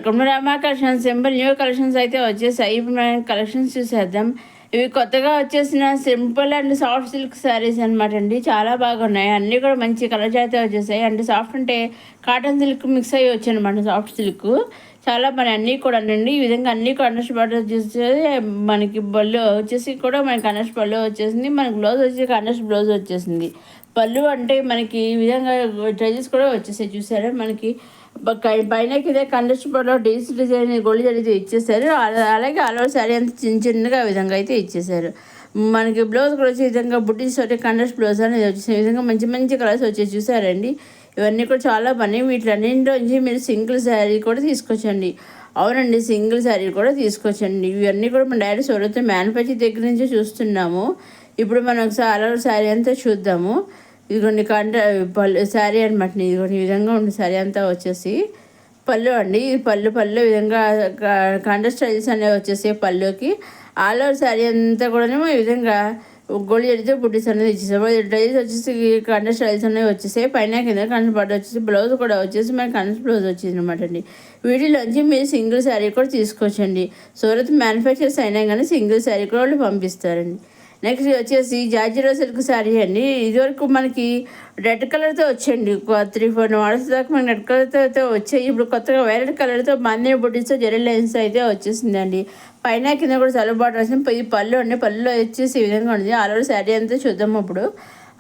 Welcome to Rama collections. Simple new collections అయితే వచ్చేసాయి. ఇప్పుడు మనం కలెక్షన్స్ చూసేద్దాం. ఇవి కొత్తగా వచ్చేసిన simple and soft silk saris అనమాట అండి. చాలా బాగున్నాయి. అన్నీ కూడా మంచి కలర్స్ అయితే వచ్చేసాయి. అంటే సాఫ్ట్ అంటే కాటన్ సిల్క్ మిక్స్ అయ్యి వచ్చాయన్నమాట. సాఫ్ట్ సిల్క్ చాలా మన అన్నీ కూడా అండి ఈ విధంగా అన్నీ కండర్స్ బార్డర్ వచ్చేసి మనకి బళ్ళు వచ్చేసి కూడా మనకి కండర్స్ పళ్ళు వచ్చేసింది. మనకి బ్లౌజ్ వచ్చి కండర్స్ బ్లౌజ్ వచ్చేసింది. పళ్ళు అంటే మనకి ఈ విధంగా డ్రెస్సెస్ కూడా వచ్చేసాయి. చూసారా మనకి పైన ఇదే కండస్టబుల్లో డీస్ డిజైన్ గోల్డ్ అయితే ఇచ్చేసారు. అలాగే ఆల్ శారీ అంతా చిన్న చిన్నగా విధంగా అయితే ఇచ్చేసారు. మనకి బ్లౌజ్ కూడా వచ్చే విధంగా బుట్టీస్ తోటి కండస్ట్ బ్లౌజ్ అనేది వచ్చేసిన విధంగా మంచి మంచి కలర్స్ వచ్చేసి చూసారండి. ఇవన్నీ కూడా చాలా బాగున్నాయి. వీటిలన్నింటిలోంచి మీరు సింగిల్ శారీ కూడా తీసుకొచ్చండి. అవునండి, సింగిల్ శారీ కూడా తీసుకొచ్చండి. ఇవన్నీ కూడా మనం డైరెక్ట్ సూరత్ మ్యానుఫ్యాక్చర్ దగ్గర నుంచి చూస్తున్నాము. ఇప్పుడు మనం ఒకసారి ఆల్ శారీ అంతా చూద్దాము. ఇదిగోండి పళ్ళు శారీ అనమాట. ఇదిగోండి ఈ విధంగా ఉంది శారీ అంతా వచ్చేసి పళ్ళు అండి. ఇది పళ్ళు విధంగా కండ స్టైల్స్ అనేవి వచ్చేసి పళ్ళుకి ఆల్ ఓవర్ శారీ అంతా కూడా ఈ విధంగా గోల్డ్ జడితో బుట్టీస్ అనేది ఇచ్చేసారు. డ్రైస్ వచ్చేసి కండ స్టైల్స్ అనేవి వచ్చేసాయి. పైన కింద కండ పట్టు వచ్చేసి బ్లౌజ్ కూడా వచ్చేసి మనకి కండ బ్లౌజ్ వచ్చింది అనమాట అండి. వీటిలోంచి మీరు సింగిల్ శారీ కూడా తీసుకోవచ్చండి. సూరత్ మ్యానుఫ్యాక్చర్స్ అయినా కానీ సింగిల్ శారీ కూడా వాళ్ళు పంపిస్తారండి. నెక్స్ట్ వచ్చేసి జార్జిరో సిల్క్ శారీ అండి. ఇదివరకు మనకి రెడ్ కలర్తో వచ్చండి. 3-4 మోడల్స్ దాకా మనకి రెడ్ కలర్తో అయితే వచ్చాయి. ఇప్పుడు కొత్తగా వైలెట్ కలర్తో మందే బుట్టీస్తో జెరీ లైన్స్ అయితే వచ్చేసిందండి. పైన కింద కూడా సెలవు బార్డర్ వచ్చింది. ఈ పళ్ళు అండి. పళ్ళులో వచ్చేసి ఈ విధంగా ఉంది. ఆల్ ఓవర్ శారీ అంతా చూద్దాం. ఇప్పుడు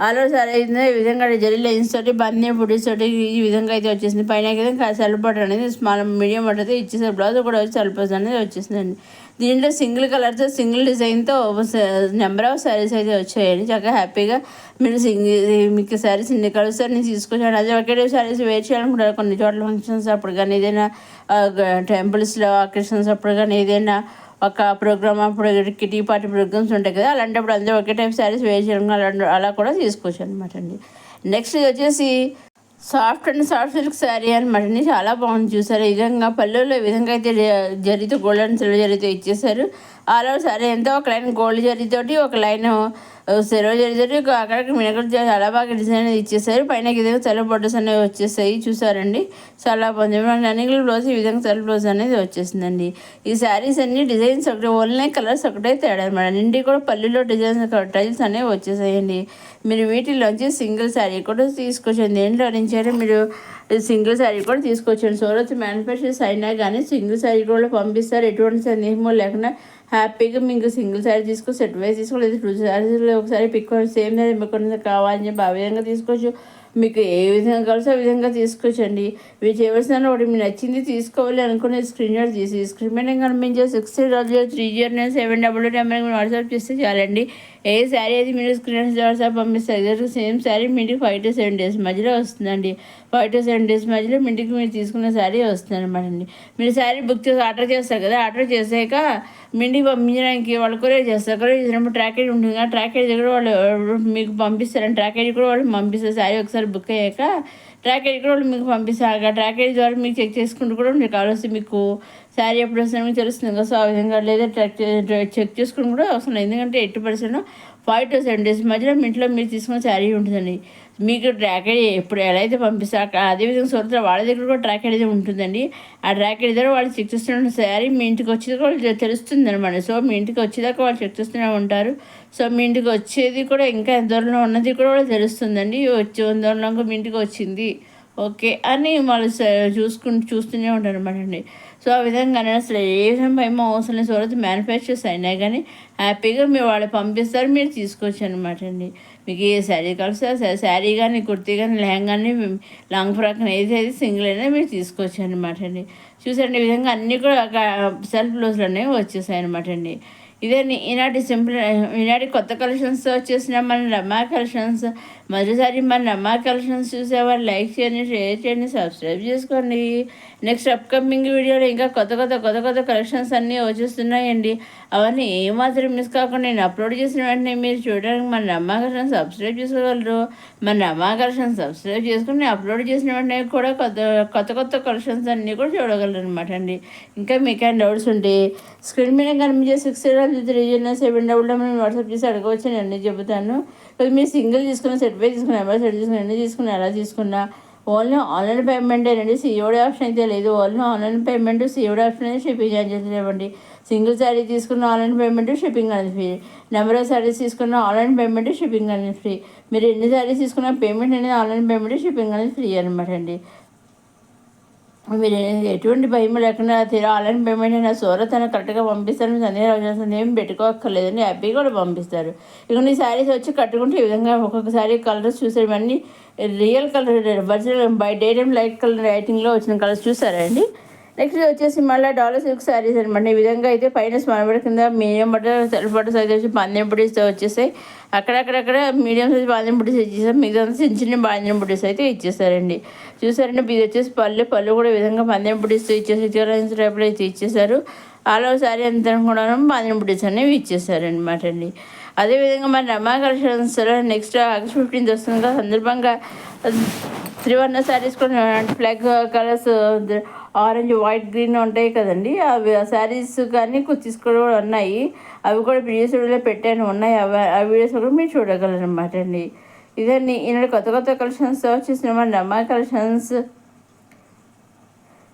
ఆల్ ఓవర్ శారీ అయితే ఈ విధంగా జెరీ లైన్స్ తోటి బందే బుట్టీస్ తోటి ఈ విధంగా అయితే వచ్చేసింది. పైన కింద సెలవు బార్డర్ అనేది స్మాల్ మీడియం బార్డర్ అయితే ఇచ్చేసారు. బ్లౌజ్ కూడా వచ్చి సెల్ఫ్ అనేది వచ్చేసిందండి. దీంట్లో సింగిల్ కలర్తో సింగిల్ డిజైన్తో నెంబర్ ఆఫ్ శారీస్ అయితే వచ్చాయండి. చక్కగా హ్యాపీగా మీరు మీకు శారీస్ ఇన్ని కలర్స్ అన్ని తీసుకొచ్చాను. అదే ఒకే శారీస్ వేర్ చేయాలనుకుంటారు. కొన్ని చోట్ల ఫంక్షన్స్ అప్పుడు కానీ ఏదైనా టెంపుల్స్లో అకేషన్స్ అప్పుడు కానీ ఏదైనా ఒక ప్రోగ్రామ్ అప్పుడు కిటీ పార్టీ ప్రోగ్రామ్స్ ఉంటాయి కదా, అలాంటప్పుడు అందరూ ఒకే టైప్ శారీస్ వేర్ చేయడం అలా కూడా తీసుకోవచ్చు అనమాట అండి. నెక్స్ట్ వచ్చేసి soft and soft silk sari అనమాట అండి. చాలా బాగుంది. చూసారు ఈ విధంగా పళ్ళులో ఈ విధంగా అయితే జరీతో గోల్డ్ అండ్ సిల్వర్ జరీతో ఇచ్చేసారు. ఆల్ ఓవర్ శారీ ఎంతో ఒక లైన్ గోల్డ్ జరీతోటి ఒక లైన్ సిల్వర్ జరీతోటి అక్కడికి మినకడ చాలా బాగా డిజైన్ ఇచ్చేసారు. పైన ఈ విధంగా తెల్ల బొట్టస్ అనేవి వచ్చేసాయి. చూసారండి చాలా బాగుంది. రన్నింగ్ బ్లౌజ్ ఈ విధంగా తెల్ల బ్లౌజ్ అనేది వచ్చేసిందండి. ఈ శారీస్ అన్ని డిజైన్స్ ఒకటి ఓన్లీ కలర్స్ ఒకటే తేడా అనమాట. నిండి కూడా పళ్ళులో డిజైన్స్ టైల్స్ అనేవి వచ్చేసాయండి. మీరు వీటిలోంచి సింగిల్ శారీ కూడా తీసుకొచ్చండి. దేంట్లో నుంచి మీరు సింగిల్ శారీ కూడా తీసుకొచ్చండి. సూరత్ మ్యానుఫ్యాక్చర్స్ అయినా కానీ సింగిల్ శారీ కూడా పంపిస్తారు. ఎటువంటి సందేహమో లేకుండా హ్యాపీగా మీకు సింగిల్ శారీ తీసుకొని సెట్ వైజ్ తీసుకోలేదు. 2 శారీస్లో ఒకసారి పిక్ సేమ్ శారీ మీకు కావాలని చెప్పి ఆ విధంగా తీసుకోవచ్చు. మీకు ఏ విధంగా కావాల్సో ఆ విధంగా తీసుకోవచ్చండి. మీరు చేయవలసిన ఒకటి మీకు నచ్చింది తీసుకోవాలి అనుకునే స్క్రీన్ షాట్ తీసి స్క్రీన్ మీద కనిపించే 60030972 నెంబర్కి మీరు వాట్సాప్ చేస్తే చాలండి. ఏ శారీ అయితే మీరు స్క్రీన్ వాట్సాప్ పంపిస్తారు. సేమ్ శారీ మీ ఇంటికి 5 to 7 days మధ్యలో వస్తుందండి. 5 to 7 days మధ్యలో మీ ఇంటికి మీరు తీసుకున్న శారీ వస్తుంది అనమాట అండి. మీరు శారీ బుక్ చేసి ఆర్డర్ చేస్తారు కదా, ఆర్డర్ చేసాక మీ ఇంటికి పంపించడానికి వాళ్ళు కొరియర్ చేస్తారు. కొరియర్ చేసినప్పుడు ట్రాక్ ఐడి ఉంటుంది కదా, ట్రాక్ ఐడి కూడా వాళ్ళు మీకు పంపిస్తారండి. ట్రాక్ ఐడి కూడా వాళ్ళు పంపిస్తారు. శారీ ఒకసారి బుక్ అయ్యాక ట్రాక్ ఐడి కూడా వాళ్ళు మీకు పంపిస్తారు. ట్రాక్ ఐడి ద్వారా మీకు చెక్ చేసుకుంటూ కూడా మీకు కావాల్సి మీకు శారీ ఎప్పుడు వస్తుందో మీకు తెలుస్తుంది కదా. సో ఆ విధంగా లేదా చెక్ చేసుకుని కూడా అవసరం లేదు. ఎందుకంటే 80% 5 to 7 days మధ్యలో మీ ఇంట్లో మీరు తీసుకున్న శారీ ఉంటుందండి. మీకు ట్రాక్ ఐడి ఎప్పుడు ఎలా అయితే పంపిస్తారు అదేవిధంగా సొంత వాళ్ళ దగ్గర కూడా ట్రాక్ ఐడి ఉంటుందండి. ఆ ట్రాక్ ఐడి ద్వారా వాళ్ళు చెక్ చేస్తున్న శారీ మీ ఇంటికి వచ్చేది కూడా తెలుస్తుంది అనమాట. సో మీ ఇంటికి వచ్చేదాకా వాళ్ళు చెక్ చేస్తూనే ఉంటారు. సో మీ ఇంటికి వచ్చేది కూడా ఇంకా ఎంత దూరంలో ఉన్నది కూడా వాళ్ళు తెలుస్తుందండి. వచ్చే దూరంలో మీ ఇంటికి వచ్చింది ఓకే అని వాళ్ళు చూస్తూనే ఉంటారు అనమాట అండి. సో ఆ విధంగానే అసలు ఏ భయమో అవసరం లేదు. సూరత్ మ్యానుఫ్యాక్చర్స్ అయినా కానీ హ్యాపీగా మీరు వాళ్ళు పంపిస్తారు, మీరు తీసుకోవచ్చు అనమాట అండి. మీకు ఏ శారీ కలిసి శారీ కానీ కుర్తీ కానీ లెహంగా కానీ లాంగ్ ఫ్రాక్ ఏదైతే సింగిల్ అయినా మీరు తీసుకోవచ్చు అనమాట అండి. చూసండి ఈ విధంగా అన్నీ కూడా సెల్ఫ్ బ్లౌజ్లు అనేవి వచ్చేసాయి అనమాట అండి. ఇదే ఈనాటి కొత్త కలెక్షన్స్ వచ్చేసిన మన రమా కలెక్షన్స్. మొదటిసారి మన రమా కలెక్షన్స్ చూసేవారు లైక్ చేయండి, షేర్ చేయండి, సబ్స్క్రైబ్ చేసుకోండి. నెక్స్ట్ అప్కమింగ్ వీడియోలో ఇంకా కొత్త కలెక్షన్స్ అన్నీ వచ్చేస్తున్నాయండి. అవన్నీ ఏమాత్రం మిస్ కాకుండా నేను అప్లోడ్ చేసిన వెంటనే మీరు చూడడానికి మన రమా కలెక్షన్ సబ్స్క్రైబ్ చేసుకోగలరు. మన రమా కలెక్షన్ సబ్స్క్రైబ్ చేసుకుని నేను అప్లోడ్ చేసిన వెంటనే కూడా కొత్త కలెక్షన్స్ అన్నీ కూడా చూడగలరు అనమాట అండి. ఇంకా మీకు డౌట్స్ ఉంటే స్క్రీన్ మీద కనిపించే 60030972 వాట్సాప్ చేసి అడగవచ్చు. నేను అన్నీ చెబుతాను. మీరు సింగిల్ తీసుకున్న సెట్ వైజ్ తీసుకున్న ఎవరు సెట్ తీసుకున్న ఎన్ని తీసుకున్నా ఎలా తీసుకున్నా ఓన్లీ ఆన్లైన్ పేమెంటేనండి, సిఓడి ఆప్షన్ అయితే లేదు. Only online payment, COD option అయితే షిప్పింగ్ ఛార్జెస్ లేవండి. సింగిల్ శారీ తీసుకున్న ఆన్లైన్ పేమెంట్, షిప్పింగ్ అనేది ఫ్రీ. నెంబర్ ఆఫ్ శారీస్ తీసుకున్న ఆన్లైన్ పేమెంట్, షిప్పింగ్ అనేది ఫ్రీ. మీరు ఎన్ని శారీస్ తీసుకున్న పేమెంట్ అనేది ఆన్లైన్ పేమెంట్, షిప్పింగ్ అనేది ఫ్రీ అనమాట అండి. మీరు ఎటువంటి భయం లేకుండా ఆన్లైన్ పేమెంట్ అయినా సూరత్ అయినా కరెక్ట్గా పంపిస్తారు. సందేహం ఏం పెట్టుకోక్కర్లేదండి, హ్యాపీగా కూడా పంపిస్తారు. ఇక ఈ శారీస్ వచ్చి కట్టుకుంటే ఈ విధంగా ఒక్కొక్కసారి కలర్స్ చూసేవన్నీ real colour, original by day time light colour రైటింగ్లో వచ్చిన కలర్స్ చూసారండి. నెక్స్ట్ వచ్చేసి మళ్ళీ డాలర్ సిల్క్ శారీస్ అనమాట. ఈ విధంగా అయితే పైన స్మాల్ కింద మీడియం బట్ట, సెల్ఫ్ బట్ట సైజ్ వచ్చి పందెం బుటీస్తో వచ్చేసాయి. అక్కడక్కడక్కడ మీడియం సైజ్ బాంజం బుటీస్ ఇచ్చేసారు, మిగతా చిన్న చిన్న బాంజం బుటీస్ అయితే ఇచ్చేసారండి. చూసారండి, ఇది వచ్చేసి పళ్ళు కూడా ఈ విధంగా పందెం బుటీస్తో ఇచ్చేసి చికెన్ టైప్లో అయితే ఇచ్చేసారు. ఆల్ ఓవర్ శారీ అంతా కూడా బాంజం బుటీస్ అనేవి ఇచ్చేసారనమాట అండి. అదేవిధంగా మన రమా కలెక్షన్స్లో నెక్స్ట్ ఆగస్ట్ 15 వస్తుంది కదా, సందర్భంగా త్రివర్ణ శారీస్ కూడా flag colours orange, white, green ఉంటాయి కదండి. అవి ఆ శారీస్ కానీ కుర్తీస్ కూడా ఉన్నాయి. అవి కూడా ప్రీవియస్ వీడియోలో పెట్టాను, ఉన్నాయి. ఆ వీడియోస్ కూడా మీరు చూడగలరు అనమాట అండి. ఇదండి ఈనాడు కొత్త కలెక్షన్స్ వచ్చేసిన మన రమా కలెక్షన్స్.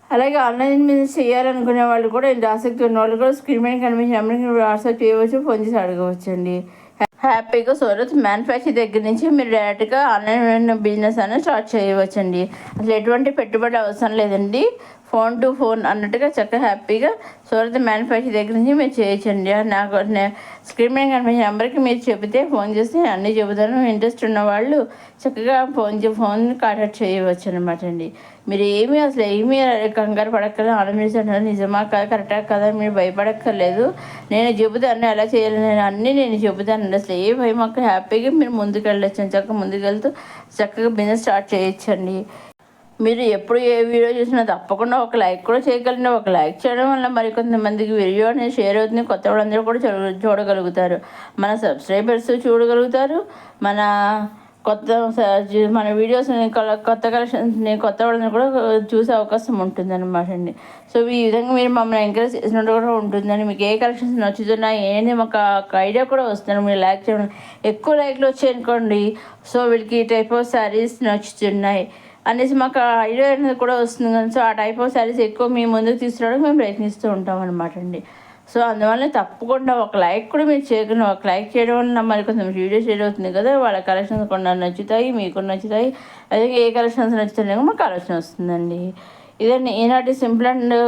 అలాగే ఆన్లైన్ మీద చేయాలనుకునే వాళ్ళు కూడా, ఇంత ఆసక్తి ఉన్న వాళ్ళు కూడా స్క్రీన్ మీద కనిపించిన నెంబర్కి వాట్సాప్ చేయవచ్చు, ఫోన్ చేసి అడగవచ్చండి. హ్యాపీగా సూరత్ మ్యానుఫ్యాక్చర్ దగ్గర నుంచి మీరు డైరెక్ట్గా ఆన్లైన్ బిజినెస్ అనేది స్టార్ట్ చేయవచ్చండి. అసలు ఎటువంటి పెట్టుబడి అవసరం లేదండి. ఫోన్ టు ఫోన్ అన్నట్టుగా చక్కగా హ్యాపీగా సూరత్ మ్యానుఫ్యాక్చర్ దగ్గర నుంచి మీరు చేయొచ్చండి. నాకు స్క్రీన్ మీద కనిపించిన నెంబర్కి మీరు చెబితే ఫోన్ చేసి అన్నీ చెబుతాను. ఇంట్రెస్ట్ ఉన్న వాళ్ళు చక్కగా ఫోన్ కాంటాక్ట్ చేయవచ్చు అనమాట అండి. మీరు అసలు ఏమీ కంగారు పడక్కర్లేదు. ఆలోచించారు నిజమా కదా, కరెక్టా కదా, మీరు భయపడక్కర్లేదు. నేను చెబుతాను ఎలా చేయాలి, అన్నీ నేను చెబుతానండి. అసలు ఏ భయం అక్కడ, హ్యాపీగా మీరు ముందుకు వెళ్ళొచ్చు, చక్కగా ముందుకెళ్తూ చక్కగా బిజినెస్ స్టార్ట్ చేయొచ్చండి. మీరు ఎప్పుడు ఏ వీడియో చూసినా తప్పకుండా ఒక లైక్ కూడా చేయగలండి. ఒక లైక్ చేయడం వల్ల మరికొంతమందికి వీడియో అనేది షేర్ అవుతుంది, కొత్త వాళ్ళందరూ కూడా చూడగలుగుతారు. మన సబ్స్క్రైబర్స్ చూడగలుగుతారు, మన వీడియోస్ని, కొత్త కలెక్షన్స్ని, కొత్త వాళ్ళని కూడా చూసే అవకాశం ఉంటుందన్నమాట అండి. సో ఈ విధంగా మీరు మమ్మల్ని ఎంకరేజ్ చేసినట్టు కూడా ఉంటుందండి. మీకు ఏ కలెక్షన్స్ నచ్చుతున్నాయి ఏంటి మాకు ఒక ఐడియా కూడా వస్తుంది. మీరు లైక్ చేయడం, ఎక్కువ లైక్లు వచ్చాయనుకోండి, సో వీళ్ళకి ఈ టైప్ ఆఫ్ శారీస్ నచ్చుతున్నాయి అనేసి మాకు ఐడియా అనేది కూడా వస్తుంది కదా. సో ఆ టైప్ ఆఫ్ శారీస్ ఎక్కువ మీ ముందుకు తీసుకురావడానికి మేము ప్రయత్నిస్తూ ఉంటాం అనమాట అండి. సో అందువల్ల తప్పకుండా ఒక లైక్ కూడా మీరు చేయకుండా, ఒక లైక్ చేయడం వల్ల మరి కొంచెం వీడియో షేర్ అవుతుంది కదా, వాళ్ళ కలెక్షన్స్ కొన్ని నచ్చుతాయి, మీకు నచ్చుతాయి. అదే ఏ కలెక్షన్స్ నచ్చుతున్నాయో మాకు ఆలోచన వస్తుందండి. ఇదండి ఈనాటి సింపుల్ అండ్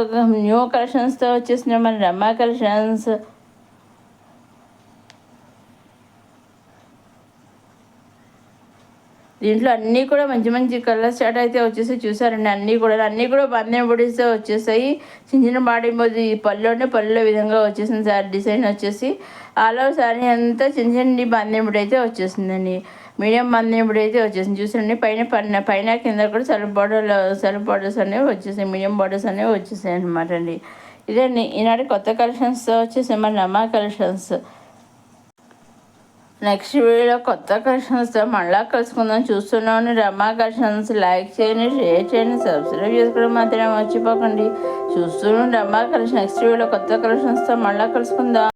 న్యూ కలెక్షన్స్తో వచ్చేసిన మన రమా కలెక్షన్స్. దీంట్లో అన్నీ కూడా మంచి మంచి కలర్ చార్ట్ అయితే వచ్చేసి చూసారండి. అన్నీ కూడా బందెం బుడీస్తో వచ్చేసాయి. చిన్న బాడీ పళ్ళులో విధంగా వచ్చేసింది. శారీ డిజైన్ వచ్చేసి ఆల్ ఓవర్ శారీ అంతా చిన్న బందెం బుడి అయితే వచ్చేసిందండి. మీడియం బందెం బుడి అయితే వచ్చేసింది. చూసారండి, పైన కింద కూడా సెల్ఫ్ బార్డర్స్ అనేవి వచ్చేసాయి, మీడియం బార్డర్స్ అనేవి వచ్చేసాయి అనమాట అండి. ఇదండి ఈనాటి కొత్త కలెక్షన్స్తో వచ్చేసి మన రమా కలెక్షన్స్. నెక్స్ట్ వీడియోలో కొత్త కలెక్షన్స్తో మళ్ళీ కలుసుకుందాం. చూస్తున్నామని రమా కలెక్షన్స్. లైక్ చేయండి, షేర్ చేయండి, సబ్స్క్రైబ్ చేసుకోవడం మాత్రమే మర్చిపోకండి. చూస్తున్నాం రమా కలెక్షన్. నెక్స్ట్ వీడియోలో కొత్త కలెక్షన్స్తో మళ్ళీ కలుసుకుందాం.